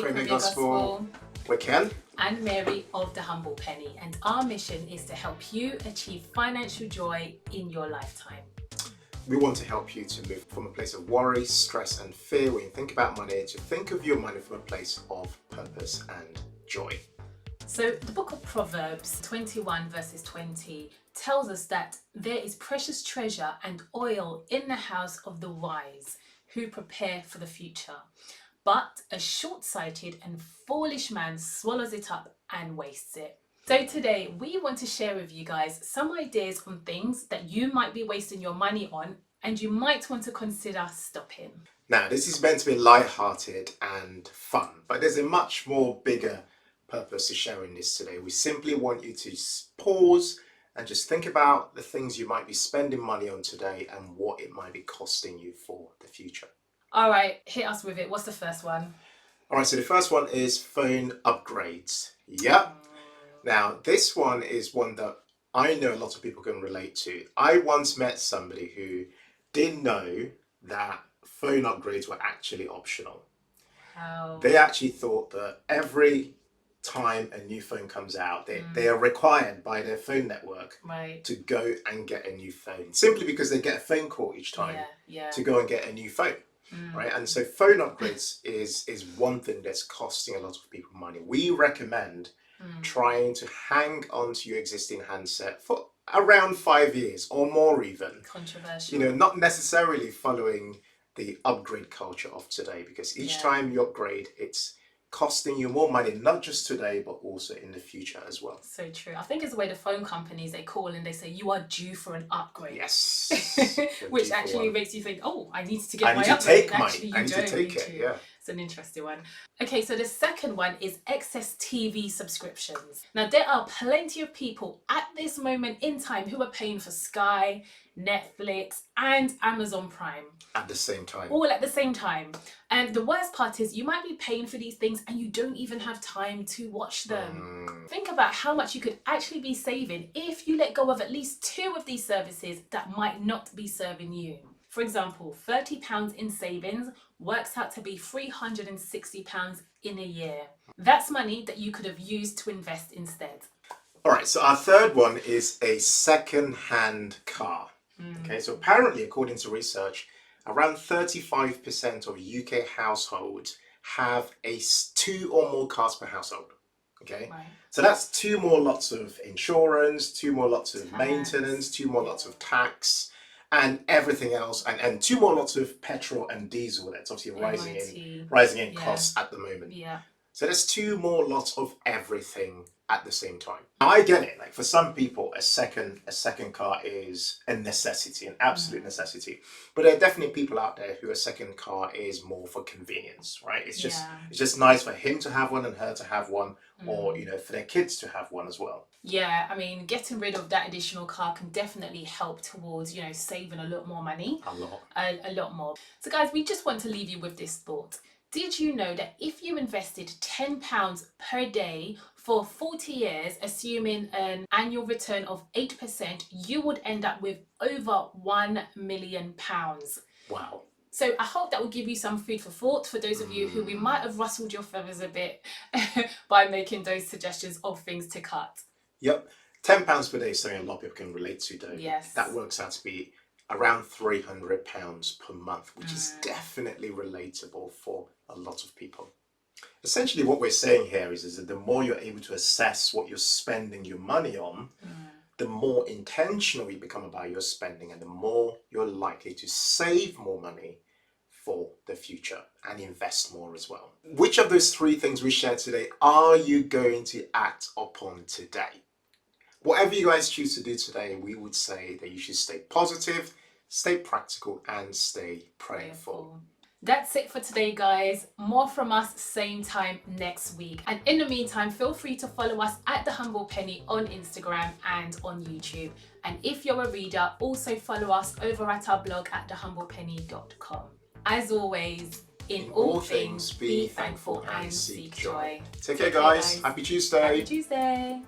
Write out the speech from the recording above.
Proclaim the Gospel. We're Ken and Mary of the Humble Penny, and our mission is to help you achieve financial joy in your lifetime. We want to help you to move from a place of worry, stress and fear when you think about money to think of your money from a place of purpose and joy. So the book of Proverbs 21 verses 20 tells us that there is precious treasure and oil in the house of the wise who prepare for the future. But a short-sighted and foolish man swallows it up and wastes it. So today we want to share with you guys some ideas on things that you might be wasting your money on and you might want to consider stopping. Now, this is meant to be light-hearted and fun, but there's a much more bigger purpose to sharing this today. We simply want you to pause and just think about the things you might be spending money on today and what it might be costing you for the future. All right, hit us with it. What's the first one? All right, so the first one is phone upgrades. Yep. Now, this one is one that I know a lot of people can relate to. I once met somebody who didn't know that phone upgrades were actually optional. How? They actually thought that every time a new phone comes out, they are required by their phone network to go and get a new phone, simply because they get a phone call each time to go and get a new phone. Right, and so phone upgrades is one thing that's costing a lot of people money. We recommend trying to hang on to your existing handset for around 5 years or more even. Controversial. You know, not necessarily following the upgrade culture of today, because each time you upgrade, it's costing you more money, not just today, but also in the future as well. So true. I think it's the way the phone companies, they call and they say, you are due for an upgrade. Yes. Which actually makes you think, oh, I need to get my upgrade. Actually, I need to take it, yeah. It's an interesting one. Okay, so the second one is excess TV subscriptions. Now, there are plenty of people at this moment in time who are paying for Sky, Netflix, and Amazon Prime. At the same time. All at the same time. And the worst part is you might be paying for these things and you don't even have time to watch them. Think about how much you could actually be saving if you let go of at least 2 of these services that might not be serving you. For example, £30 in savings works out to be £360 in a year. That's money that you could have used to invest instead. All right, so our third one is a second-hand car. Okay, so apparently, according to research, around 35% of UK households have 2 or more cars per household. Okay, so that's 2 more lots of insurance, 2 more lots of maintenance, 2 more lots of tax, and everything else, and 2 more lots of petrol and diesel. That's obviously rising in costs at the moment. So there's 2 more lots of everything at the same time. Now, I get it. Like, for some people, a second car is a necessity, an absolute necessity. But there are definitely people out there who a second car is more for convenience, right? It's just nice for him to have one and her to have one, or you know, for their kids to have one as well. Yeah, I mean, getting rid of that additional car can definitely help towards, you know, saving a lot more money. A lot more. So guys, we just want to leave you with this thought. Did you know that if you invested £10 per day for 40 years, assuming an annual return of 8%, you would end up with over £1 million? Wow. So I hope that will give you some food for thought for those of you who we might have rustled your feathers a bit by making those suggestions of things to cut. Yep. £10 per day is something a lot of people can relate to, though. Yes. That works out to be around £300 per month, which is definitely relatable for a lot of people. Essentially, what we're saying here is that the more you're able to assess what you're spending your money on, the more intentional you become about your spending, and the more you're likely to save more money for the future and invest more as well. Which of those 3 things we shared today are you going to act upon today? Whatever you guys choose to do today, we would say that you should stay positive, stay practical, and stay prayerful. That's it for today, guys. More from us same time next week. And in the meantime, feel free to follow us at The Humble Penny on Instagram and on YouTube. And if you're a reader, also follow us over at our blog at thehumblepenny.com. As always, in all things, be thankful and seek joy. Take care, guys. Happy Tuesday. Happy Tuesday.